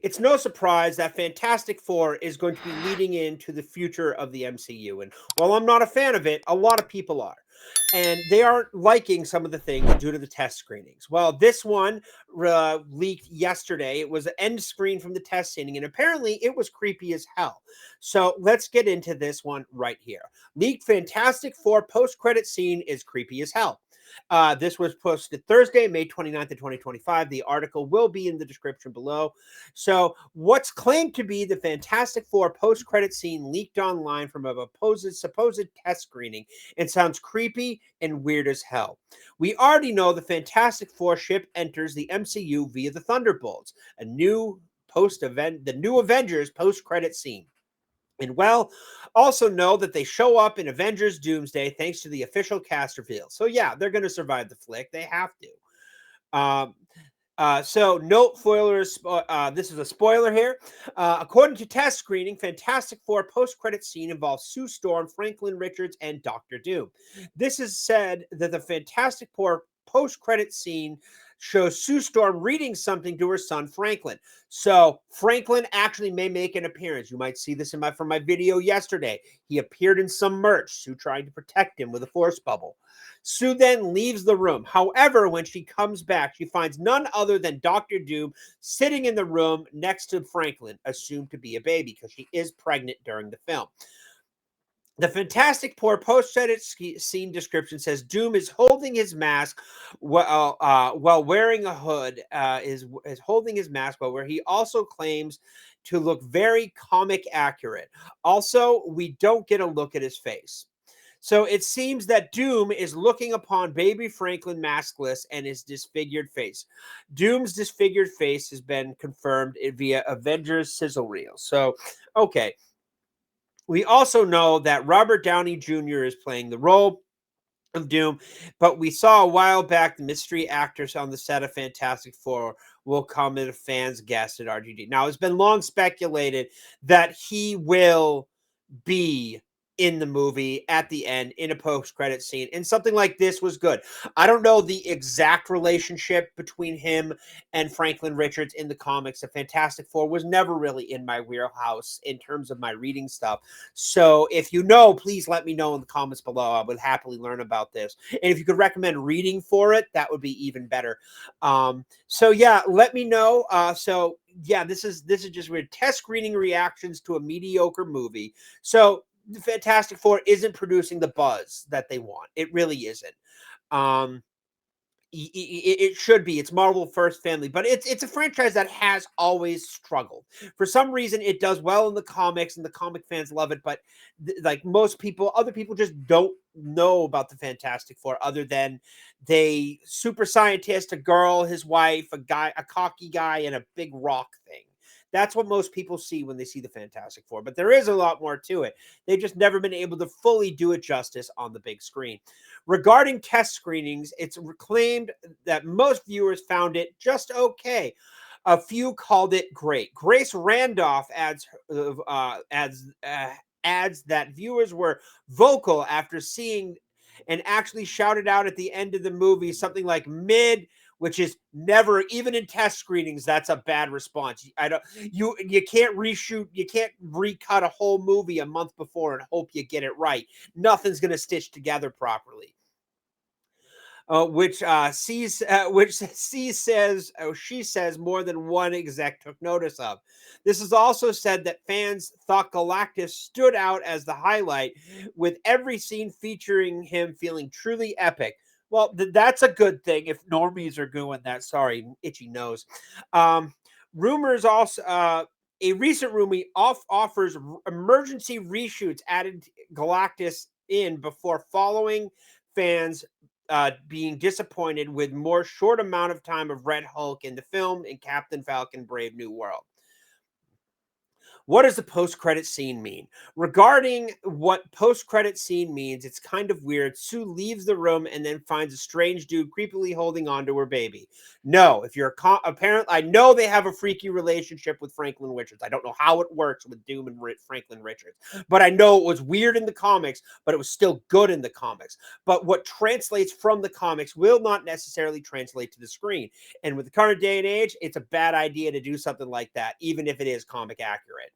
It's no surprise that Fantastic Four is going to be leading into the future of the MCU. And while I'm not a fan of it, a lot of people are. And they aren't liking some of the things due to the test screenings. Well, this one leaked yesterday. It was an end screen from the test screening, and apparently it was creepy as hell. So let's get into this one right here. Leaked Fantastic Four post-credit scene is creepy as hell. This was posted Thursday, May 29th of 2025. The article will be in the description below. So, what's claimed to be the Fantastic Four post-credit scene leaked online from a supposed test screening. It sounds creepy and weird as hell. We already know the Fantastic Four ship enters the MCU via the Thunderbolts, a new the new Avengers post-credit scene. And well, also know that they show up in Avengers Doomsday thanks to the official cast reveal. So yeah, they're going to survive the flick. They have to. So note spoilers. This is a spoiler here. According to test screening, Fantastic Four post-credit scene involves Sue Storm, Franklin Richards, and Doctor Doom. This is said that the Fantastic Four post-credit scene shows Sue Storm reading something to her son Franklin. So Franklin actually may make an appearance. You might see this from my video yesterday. He appeared in some merch. Sue trying to protect him with a force bubble. Sue then leaves the room. However, when she comes back, she finds none other than Doctor Doom sitting in the room next to Franklin, assumed to be a baby because she is pregnant during the film. The Fantastic Four post-credit scene description says Doom is holding his mask while wearing a hood. Is holding his mask while where he also claims to look very comic accurate. Also, we don't get a look at his face. So it seems that Doom is looking upon baby Franklin maskless and his disfigured face. Doom's disfigured face has been confirmed via Avengers sizzle reel. So, okay. We also know that Robert Downey Jr. is playing the role of Doom, but we saw a while back the mystery actors on the set of Fantastic Four will come as a fan's guest at RGD. Now, it's been long speculated that he will be in the movie at the end in a post-credit scene, and something like this was good. I don't know the exact relationship between him and Franklin Richards in the comics. The Fantastic Four was never really in my wheelhouse in terms of my reading stuff. So if you know, please let me know in the comments below. I would happily learn about this. And if you could recommend reading for it, that would be even better. So yeah, let me know. So yeah, this is just weird test screening reactions to a mediocre movie. So the Fantastic Four isn't producing the buzz that they want. It really isn't. Um, it should be. It's Marvel first family, but it's a franchise that has always struggled. For some reason, it does well in the comics, and the comic fans love it. But like most people, other people just don't know about the Fantastic Four, other than they super scientist, a girl, his wife, a guy, a cocky guy, and a big rock thing. That's what most people see when they see the Fantastic Four. But there is a lot more to it. They've just never been able to fully do it justice on the big screen. Regarding test screenings, it's claimed that most viewers found it just okay. A few called it great. Grace Randolph adds that viewers were vocal after seeing and actually shouted out at the end of the movie something like mid, which is never, even in test screenings, that's a bad response. I don't you can't reshoot, you can't recut a whole movie a month before and hope you get it right. Nothing's going to stitch together properly. Which she says more than one exec took notice of. This is also said that fans thought Galactus stood out as the highlight, with every scene featuring him feeling truly epic. Well, that's a good thing if normies are doing that. Sorry, itchy nose. Um, rumors also. A recent rumor offers emergency reshoots added Galactus in before following fans being disappointed with more short amount of time of Red Hulk in the film and Captain Falcon Brave New World. What does the post-credit scene mean? Regarding what post-credit scene means, it's kind of weird. Sue leaves the room and then finds a strange dude creepily holding on to her baby. No, if you're a parent, I know they have a freaky relationship with Franklin Richards. I don't know how it works with Doom and Franklin Richards, but I know it was weird in the comics, but it was still good in the comics. But what translates from the comics will not necessarily translate to the screen. And with the current day and age, it's a bad idea to do something like that, even if it is comic accurate.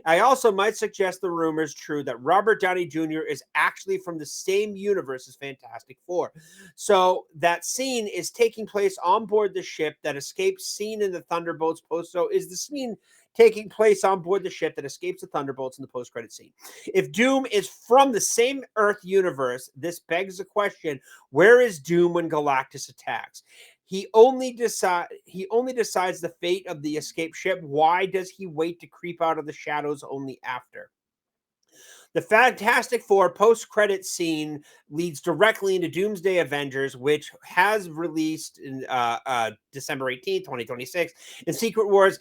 I also might suggest the rumor is true that Robert Downey Jr. is actually from the same universe as Fantastic Four. So that scene is taking place on board the ship that escapes seen in the Thunderbolts post. So is the scene taking place on board the ship that escapes the Thunderbolts in the post-credit scene? If Doom is from the same Earth universe, this begs the question, where is Doom when Galactus attacks? He only decides the fate of the escape ship. Why does he wait to creep out of the shadows only after? The Fantastic Four post-credit scene leads directly into Doomsday Avengers, which has released in December 18th, 2026, and Secret Wars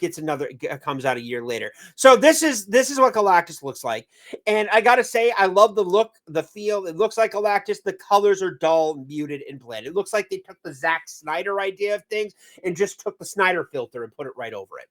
comes out a year later. So this is what Galactus looks like. And I gotta say, I love the look, the feel. It looks like Galactus. The colors are dull, muted, and bland. It looks like they took the Zack Snyder idea of things and just took the Snyder filter and put it right over it.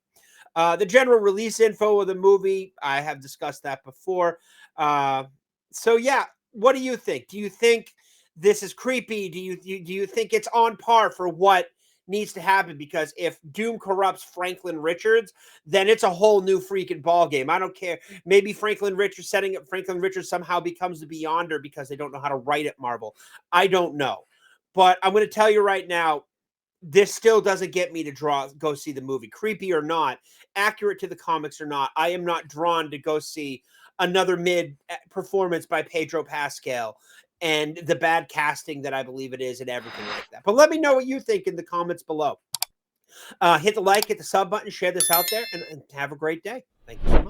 The general release info of the movie, I have discussed that before. So yeah, what do you think? Do you think this is creepy? Do you think it's on par for what needs to happen? Because if Doom corrupts Franklin Richards, then it's a whole new freaking ball game. I don't care. Maybe Franklin Richards somehow becomes the Beyonder because they don't know how to write at Marvel. I don't know. But I'm going to tell you right now, this still doesn't get me to go see the movie. Creepy or not, accurate to the comics or not, I am not drawn to go see another mid performance by Pedro Pascal and the bad casting that I believe it is and everything like that. But let me know what you think in the comments below. Hit the like, hit the sub button, share this out there, and have a great day. Thank you.